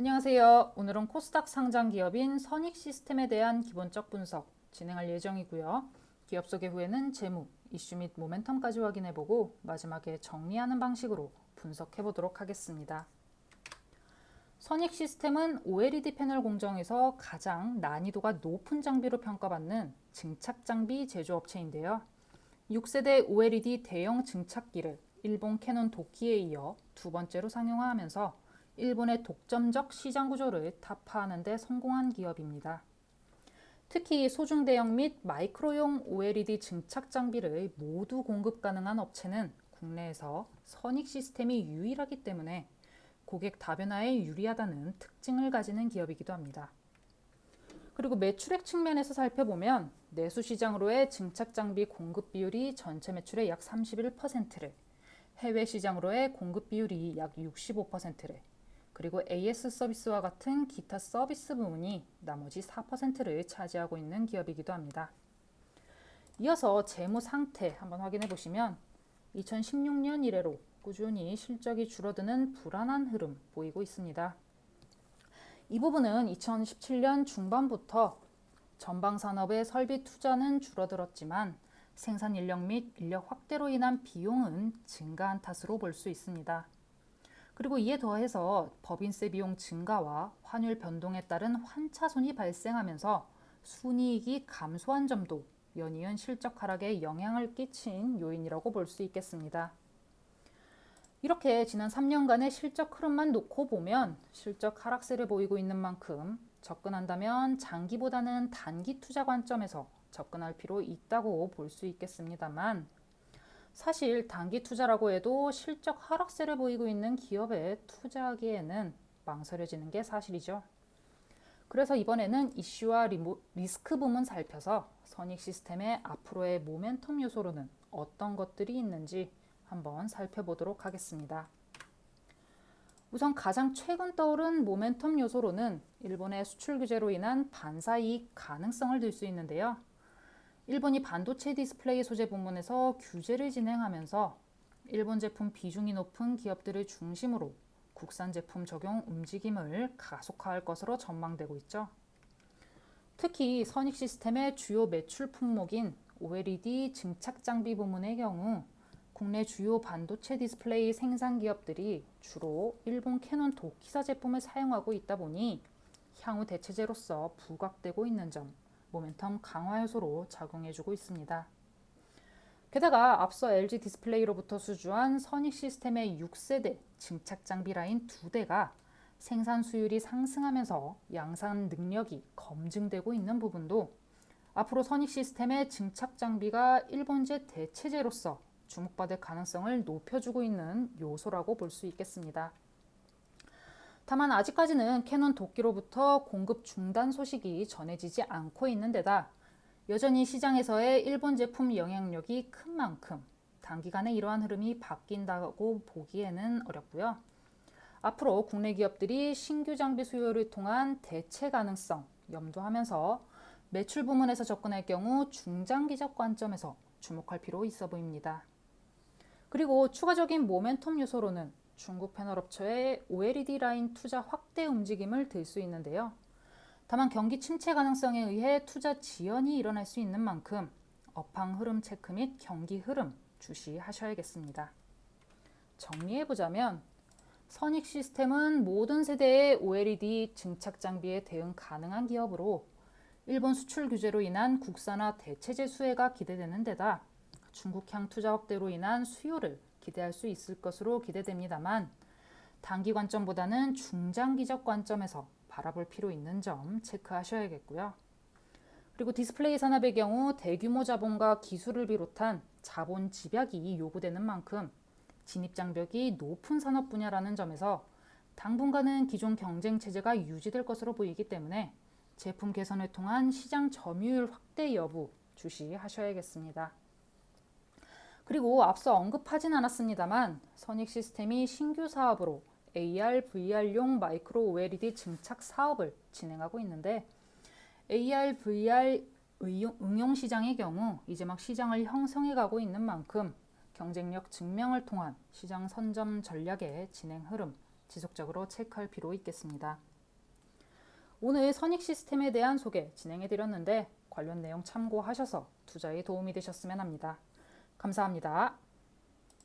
안녕하세요. 오늘은 코스닥 상장 기업인 선익시스템에 대한 기본적 분석 진행할 예정이고요. 기업 소개 후에는 재무, 이슈 및 모멘텀까지 확인해보고 마지막에 정리하는 방식으로 분석해보도록 하겠습니다. 선익시스템은 OLED 패널 공정에서 가장 난이도가 높은 장비로 평가받는 증착 장비 제조업체인데요. 6세대 OLED 대형 증착기를 일본 캐논 도키에 이어 두 번째로 상용화하면서 일본의 독점적 시장 구조를 타파하는 데 성공한 기업입니다. 특히 소중대형 및 마이크로용 OLED 증착 장비를 모두 공급 가능한 업체는 국내에서 선익시스템이 유일하기 때문에 고객 다변화에 유리하다는 특징을 가지는 기업이기도 합니다. 그리고 매출액 측면에서 살펴보면 내수 시장으로의 증착 장비 공급 비율이 전체 매출의 약 31%를, 해외 시장으로의 공급 비율이 약 65%를, 그리고 AS 서비스와 같은 기타 서비스 부문이 나머지 4%를 차지하고 있는 기업이기도 합니다. 이어서 재무 상태 한번 확인해 보시면 2016년 이래로 꾸준히 실적이 줄어드는 불안한 흐름 보이고 있습니다. 이 부분은 2017년 중반부터 전방 산업의 설비 투자는 줄어들었지만 생산 인력 및 인력 확대로 인한 비용은 증가한 탓으로 볼 수 있습니다. 그리고 이에 더해서 법인세 비용 증가와 환율 변동에 따른 환차손이 발생하면서 순이익이 감소한 점도 연이은 실적 하락에 영향을 끼친 요인이라고 볼 수 있겠습니다. 이렇게 지난 3년간의 실적 흐름만 놓고 보면 실적 하락세를 보이고 있는 만큼 접근한다면 장기보다는 단기 투자 관점에서 접근할 필요 있다고 볼 수 있겠습니다만, 사실 단기 투자라고 해도 실적 하락세를 보이고 있는 기업에 투자하기에는 망설여지는 게 사실이죠. 그래서 이번에는 이슈와 리스크 부문 살펴서 선익시스템의 앞으로의 모멘텀 요소로는 어떤 것들이 있는지 한번 살펴보도록 하겠습니다. 우선 가장 최근 떠오른 모멘텀 요소로는 일본의 수출 규제로 인한 반사이익 가능성을 들 수 있는데요. 일본이 반도체 디스플레이 소재 부문에서 규제를 진행하면서 일본 제품 비중이 높은 기업들을 중심으로 국산 제품 적용 움직임을 가속화할 것으로 전망되고 있죠. 특히 선익시스템의 주요 매출 품목인 OLED 증착 장비 부문의 경우 국내 주요 반도체 디스플레이 생산 기업들이 주로 일본 캐논 도키사 제품을 사용하고 있다 보니 향후 대체제로서 부각되고 있는 점, 모멘텀 강화 요소로 작용해주고 있습니다. 게다가 앞서 LG 디스플레이로부터 수주한 선익시스템의 6세대 증착 장비 라인 2대가 생산 수율이 상승하면서 양산 능력이 검증되고 있는 부분도 앞으로 선익시스템의 증착 장비가 일본제 대체제로서 주목받을 가능성을 높여주고 있는 요소라고 볼 수 있겠습니다. 다만 아직까지는 캐논 도끼로부터 공급 중단 소식이 전해지지 않고 있는 데다 여전히 시장에서의 일본 제품 영향력이 큰 만큼 단기간에 이러한 흐름이 바뀐다고 보기에는 어렵고요. 앞으로 국내 기업들이 신규 장비 수요를 통한 대체 가능성 염두하면서 매출 부문에서 접근할 경우 중장기적 관점에서 주목할 필요 있어 보입니다. 그리고 추가적인 모멘텀 요소로는 중국 패널업체의 OLED 라인 투자 확대 움직임을 들 수 있는데요. 다만 경기 침체 가능성에 의해 투자 지연이 일어날 수 있는 만큼 업황 흐름 체크 및 경기 흐름 주시하셔야겠습니다. 정리해보자면 선익시스템은 모든 세대의 OLED 증착 장비에 대응 가능한 기업으로 일본 수출 규제로 인한 국산화 대체제 수혜가 기대되는 데다 중국향 투자 확대로 인한 수요를 기대할 수 있을 것으로 기대됩니다만 단기 관점보다는 중장기적 관점에서 바라볼 필요 있는 점 체크하셔야겠고요. 그리고 디스플레이 산업의 경우 대규모 자본과 기술을 비롯한 자본 집약이 요구되는 만큼 진입장벽이 높은 산업 분야라는 점에서 당분간은 기존 경쟁 체제가 유지될 것으로 보이기 때문에 제품 개선을 통한 시장 점유율 확대 여부 주시하셔야겠습니다. 그리고 앞서 언급하진 않았습니다만 선익시스템이 신규 사업으로 AR, VR용 마이크로 OLED 증착 사업을 진행하고 있는데 AR, VR 응용 시장의 경우 이제 막 시장을 형성해 가고 있는 만큼 경쟁력 증명을 통한 시장 선점 전략의 진행 흐름 지속적으로 체크할 필요 있겠습니다. 오늘 선익 시스템에 대한 소개 진행해드렸는데 관련 내용 참고하셔서 투자에 도움이 되셨으면 합니다. 감사합니다.